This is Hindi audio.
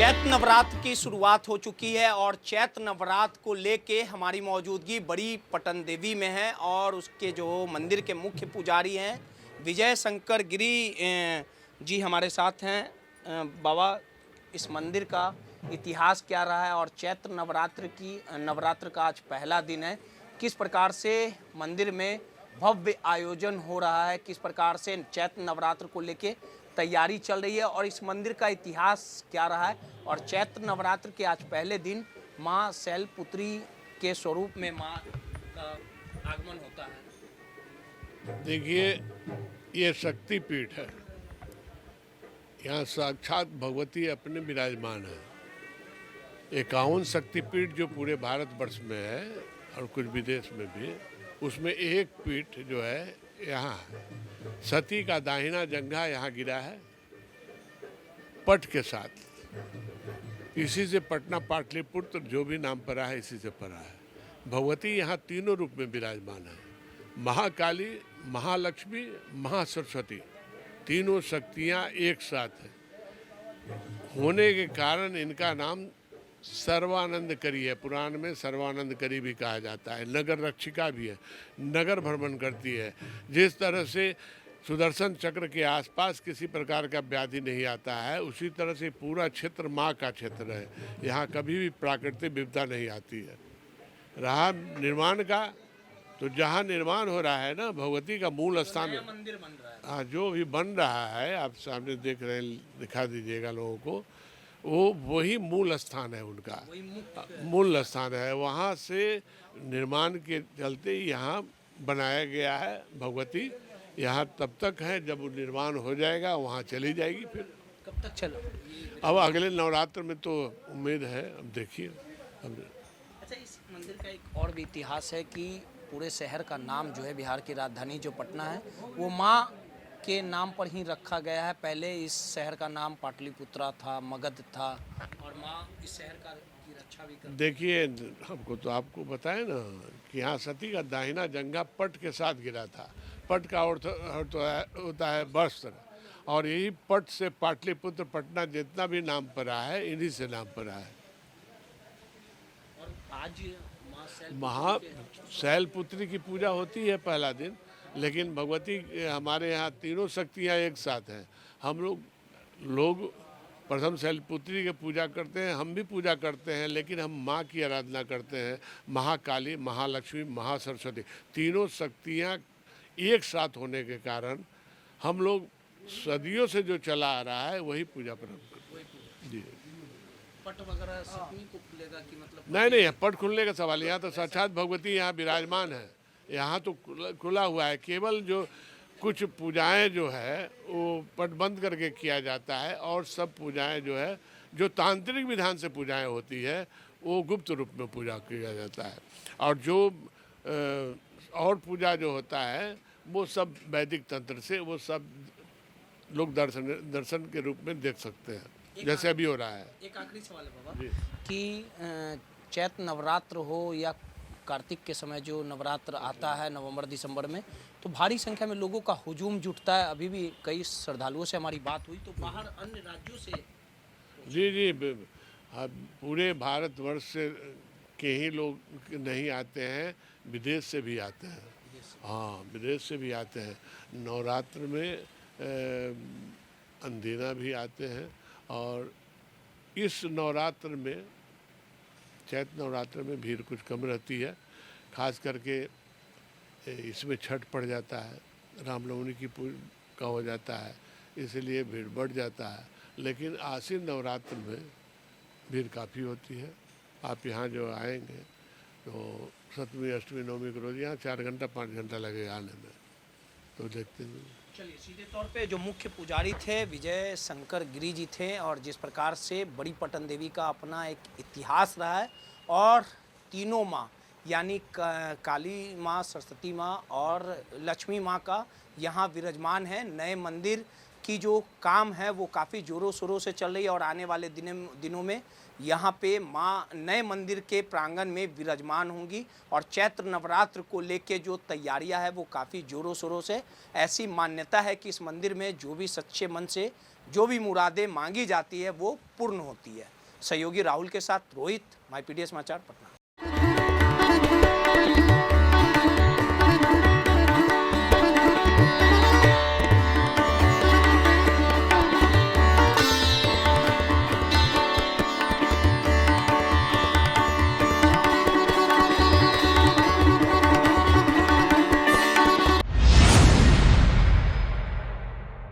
चैत्र नवरात्र की शुरुआत हो चुकी है और चैत्र नवरात्र को लेके हमारी मौजूदगी बड़ी पटन देवी में है और उसके जो मंदिर के मुख्य पुजारी हैं विजय शंकर गिरी जी हमारे साथ हैं। बाबा, इस मंदिर का इतिहास क्या रहा है और चैत्र नवरात्र का आज पहला दिन है, किस प्रकार से मंदिर में भव्य आयोजन हो रहा है, किस प्रकार से चैत्र नवरात्र को लेके तैयारी चल रही है और इस मंदिर का इतिहास क्या रहा है और चैत्र नवरात्र के आज पहले दिन माँ शैलपुत्री के स्वरूप में माँ का आगमन होता है। देखिए, ये शक्ति पीठ है, यहाँ साक्षात भगवती अपने विराजमान है। 51 शक्तिपीठ जो पूरे भारतवर्ष में है और कुछ विदेश में भी, उसमें एक पीठ जो है यहाँ है। सती का दाहिना जंघा यहाँ गिरा है पट के साथ। इसी से पटना पाटलिपुत्र जो भी नाम पड़ा है इसी से पड़ा है। भगवती यहाँ तीनों रूप में विराजमान है, महाकाली, महालक्ष्मी, महासरस्वती, तीनों शक्तियाँ एक साथ हैं होने के कारण इनका नाम सर्वानंद करी है। पुराण में सर्वानंद करी भी कहा जाता है। नगर रक्षिका भी है, नगर भ्रमण करती है। जिस तरह से सुदर्शन चक्र के आसपास किसी प्रकार का व्याधि नहीं आता है, उसी तरह से पूरा क्षेत्र माँ का क्षेत्र है। यहाँ कभी भी प्राकृतिक विपदा नहीं आती है। रहा निर्माण का, तो जहाँ निर्माण हो रहा है ना, भगवती का मूल स्थान मंदिर बन रहा है। हाँ, जो भी बन रहा है आप सामने देख रहे हैं, दिखा दीजिएगा लोगों को, वो वही मूल स्थान है उनका, मूल स्थान है। वहाँ से निर्माण के चलते यहाँ बनाया गया है। भगवती यहाँ तब तक है, जब वो निर्माण हो जाएगा वहाँ चली जाएगी। फिर कब तक चलो? अब अगले नवरात्र में तो उम्मीद है, अब देखिए। अच्छा, इस मंदिर का एक और भी इतिहास है कि पूरे शहर का नाम जो है, बिहार की राजधानी जो पटना है, वो माँ के नाम पर ही रखा गया है। पहले इस शहर का नाम पाटलिपुत्रा था, मगध था और माँ इस शहर की रक्षा भी करती। देखिए, हमको तो आपको बताए ना कि यहाँ सती का दाहिना जंघा पट के साथ गिरा था। पट का अर्थ होता है वस्त्र, और यही पट से पाटलिपुत्र, पटना जितना भी नाम पड़ा है इन्हीं से नाम पड़ा है। और आज महा शैलपुत्री की पूजा होती है पहला दिन, लेकिन भगवती हमारे यहाँ तीनों शक्तियाँ एक साथ हैं। हम लोग प्रथम शैलपुत्री की पूजा करते हैं, हम भी पूजा करते हैं, लेकिन हम माँ की आराधना करते हैं। महाकाली, महालक्ष्मी, महासरस्वती, तीनों शक्तियाँ एक साथ होने के कारण हम लोग सदियों से जो चला आ रहा है वही पूजा प्रारंभ करते हैं। जी, पट वगैरह सभी को खुलेगा कि मतलब? नहीं, पट खुलने का सवाल, यहाँ तो साक्षात भगवती यहाँ विराजमान है। यहाँ तो खुला हुआ है। केवल जो कुछ पूजाएं जो है वो पट बंद करके किया जाता है, और सब पूजाएं जो है, जो तांत्रिक विधान से पूजाएं होती है, वो गुप्त रूप में पूजा किया जाता है। और जो और पूजा जो होता है वो सब वैदिक तंत्र से, वो सब लोग दर्शन के रूप में देख सकते हैं, जैसे अभी हो रहा है। एक आखिरी सवाल है बाबा कि चैत्र नवरात्र हो या कार्तिक के समय जो नवरात्र आता है नवंबर दिसंबर में, तो भारी संख्या में लोगों का हुजूम जुटता है। अभी भी कई श्रद्धालुओं से हमारी बात हुई तो बाहर अन्य राज्यों से जी, पूरे भारतवर्ष से के ही लोग नहीं आते हैं, विदेश से भी आते हैं। हाँ, विदेश से भी आते हैं। नवरात्र में अंदीना भी आते हैं, और इस नवरात्र में, चैत्र नवरात्र में भीड़ कुछ कम रहती है। खास करके इसमें छठ पड़ जाता है, रामनवमी का हो जाता है, इसलिए भीड़ बढ़ जाता है। लेकिन आश्विन नवरात्र में भीड़ काफ़ी होती है। आप यहाँ जो आएंगे तो सप्तमी, अष्टमी, नवमी के रोज यहाँ 4 घंटा 5 घंटा लगेगा आने में, तो देखते हैं। चलिए, सीधे तौर पे जो मुख्य पुजारी थे विजय शंकर गिरी जी थे, और जिस प्रकार से बड़ी पटन देवी का अपना एक इतिहास रहा है और तीनों माँ यानी काली माँ, सरस्वती माँ और लक्ष्मी माँ का यहाँ विराजमान है। नए मंदिर की जो काम है वो काफ़ी ज़ोरों शोरों से चल रही है और आने वाले दिनों में यहाँ पे माँ नए मंदिर के प्रांगण में विराजमान होंगी और चैत्र नवरात्र को लेके जो तैयारियां है वो काफ़ी ज़ोरों शोरों से। ऐसी मान्यता है कि इस मंदिर में जो भी सच्चे मन से जो भी मुरादें मांगी जाती है वो पूर्ण होती है। सहयोगी राहुल के साथ रोहित, माई पीडीएस समाचार, पटना।